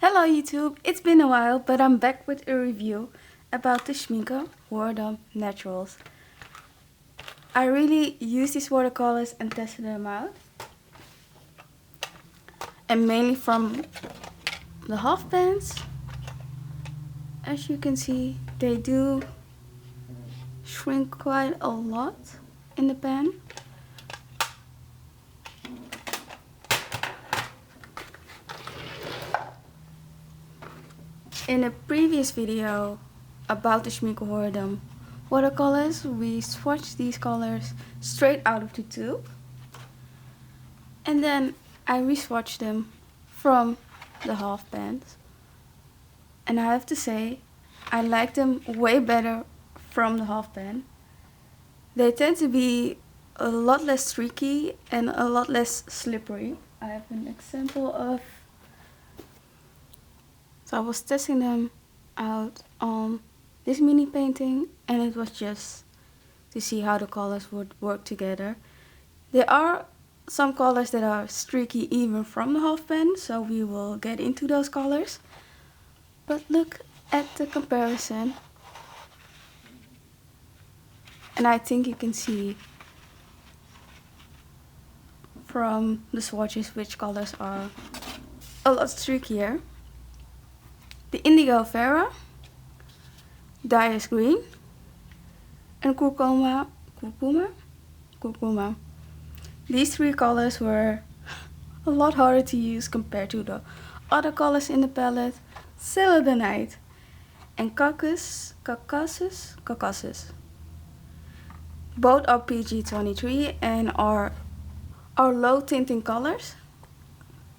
Hello YouTube, it's been a while, but I'm back with a review about the Schmincke Horadam Naturals. I really used these watercolors and tested them out. And mainly from the half pans. As you can see, they do shrink quite a lot in the pan. In a previous video about the Schmincke Horadam watercolors, we swatched these colors straight out of the tube. And then I re-swatched them from the half pans. And I have to say, I like them way better from the half pan. They tend to be a lot less streaky and a lot less slippery. I have an example of... So I was testing them out on this mini painting, and it was just to see how the colors would work together. There are some colors that are streaky even from the half pan, so we will get into those colors. But look at the comparison. And I think you can see from the swatches which colors are a lot streakier. The Indigo Vera, Dias Green, and Curcuma. These three colors were a lot harder to use compared to the other colors in the palette. Celadonite and Caucasus. Both are PG23 and are low tinting colors.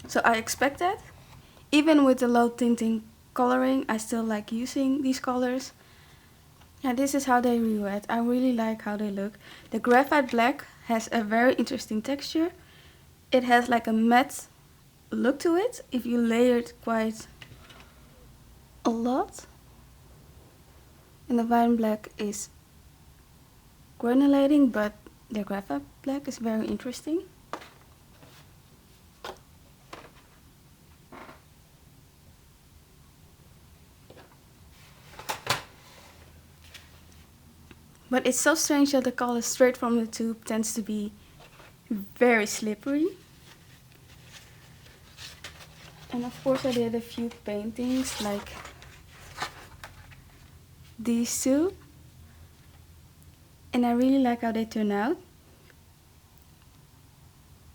So I expect that. Even with the low tinting coloring, I still like using these colors. And this is how they re-wet. I really like how they look. The graphite black has a very interesting texture. It has like a matte look to it if you layer it quite a lot. And the vine black is granulating, but the graphite black is very interesting. But it's so strange that the color straight from the tube tends to be very slippery. And of course I did a few paintings like these two. And I really like how they turn out.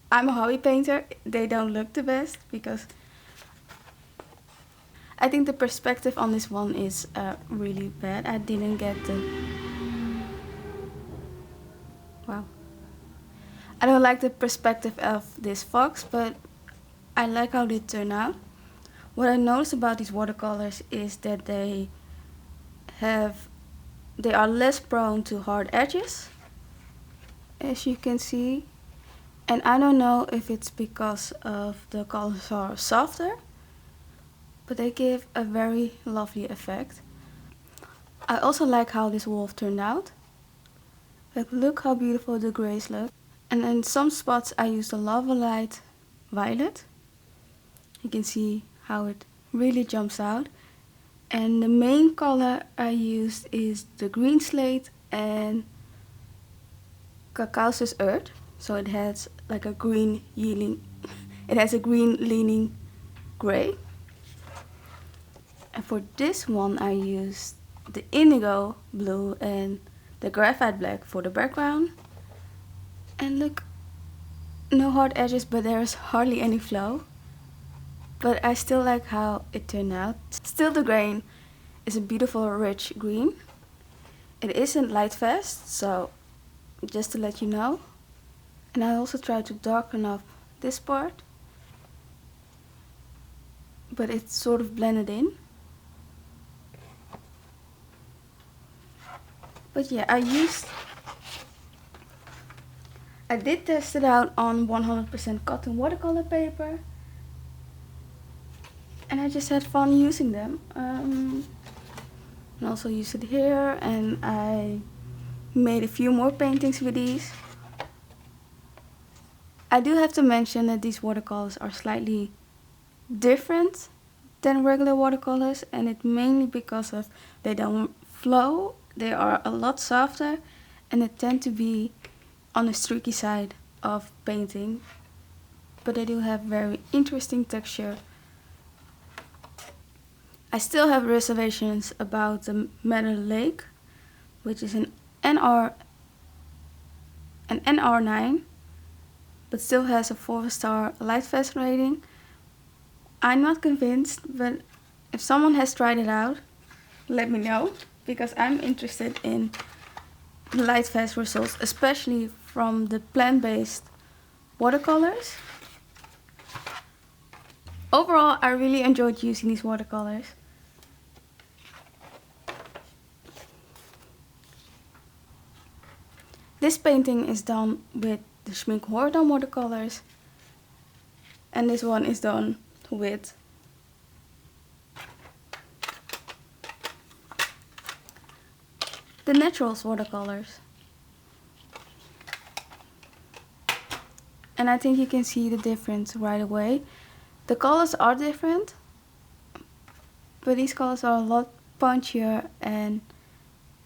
I'm a hobby painter. They don't look the best because I think the perspective on this one is really bad. I didn't get the... Wow. I don't like the perspective of this fox, but I like how they turn out. What I noticed about these watercolors is that they are less prone to hard edges, as you can see. And I don't know if it's because of the colors are softer, but they give a very lovely effect. I also like how this wolf turned out. Like, look how beautiful the grays look. And in some spots I used a Lava Light Violet. You can see how it really jumps out. And the main color I used is the Green Slate and Caucasus Earth. So it has like a green yielding, it has a green leaning gray. And for this one I used the Indigo Blue and the Graphite Black for the background. And look, no hard edges, but there's hardly any flow. But I still like how it turned out. Still, the grain is a beautiful rich green. It isn't light fast, so just to let you know. And I also tried to darken up this part, but it's sort of blended in. But yeah, I did test it out on 100% cotton watercolor paper. And I just had fun using them. And also used it here, and I made a few more paintings with these. I do have to mention that these watercolors are slightly different than regular watercolors, and it's mainly because of they don't flow, they are a lot softer, and they tend to be on the streaky side of painting, but they do have very interesting texture. I still have reservations about the Meadow Lake, which is an NR9, but still has a 4-star Lightfast rating. I'm not convinced, but if someone has tried it out, let me know, because I'm interested in the Lightfast results, especially from the plant-based watercolors. Overall, I really enjoyed using these watercolors. This painting is done with the Schmincke Horadam watercolors, and this one is done with the Naturals watercolors. And I think you can see the difference right away. The colors are different, but these colors are a lot punchier, and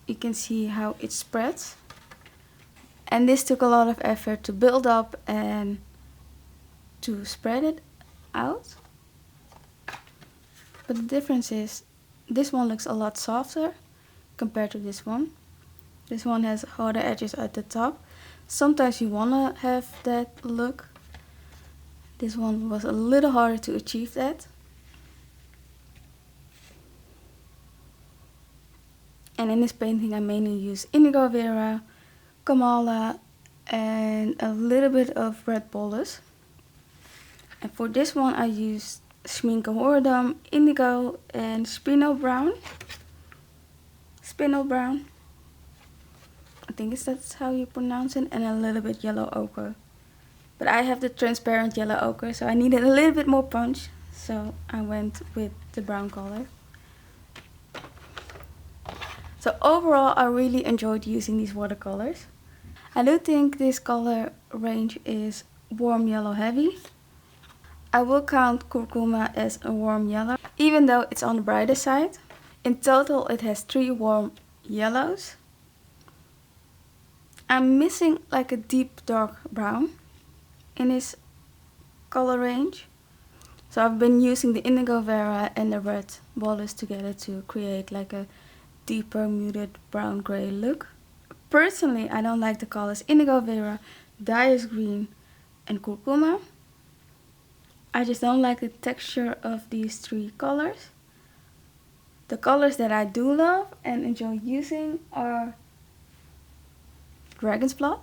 you can see how it spreads. And this took a lot of effort to build up and to spread it out. But the difference is, this one looks a lot softer compared to this one. This one has harder edges at the top. Sometimes you wanna have that look. This one was a little harder to achieve that. And in this painting I mainly use Indigo Vera, Kamala, and a little bit of red bolus. And for this one I used Schmincke Horadam, Indigo, and Spinel Brown. I think that's how you pronounce it, and a little bit yellow ochre. But I have the transparent yellow ochre, so I needed a little bit more punch, so I went with the brown color. So overall, I really enjoyed using these watercolors. I do think this color range is warm yellow heavy. I will count Curcuma as a warm yellow, even though it's on the brighter side. In total, it has 3 warm yellows. I'm missing like a deep dark brown in this color range. So I've been using the Indigo Vera and the red bolus together to create like a deeper muted brown gray look. Personally, I don't like the colors Indigo Vera, Dyer's Green, and Curcuma. I just don't like the texture of these 3 colors. The colors that I do love and enjoy using are Dragon's Blood,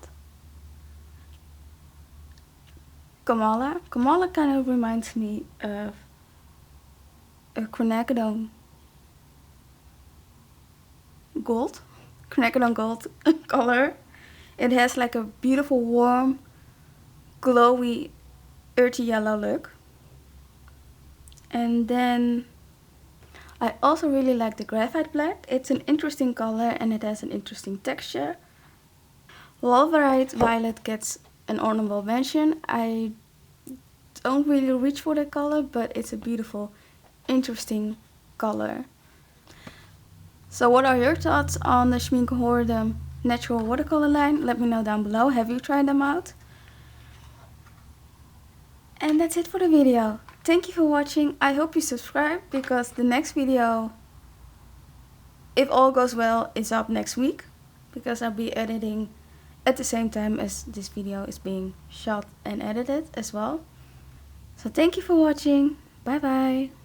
Kamala. Kamala kind of reminds me of a quinacridone gold color. It has like a beautiful warm, glowy, earthy yellow look. And then I also really like the graphite black. It's an interesting color and it has an interesting texture. Wolverite Violet gets an honorable mention. I don't really reach for that color, but it's a beautiful, interesting color. So what are your thoughts on the Schmincke Horadam natural watercolor line? Let me know down below. Have you tried them out? And that's it for the video. Thank you for watching. I hope you subscribe, because the next video, if all goes well, is up next week, because I'll be editing at the same time as this video is being shot and edited as well. So thank you for watching. Bye bye.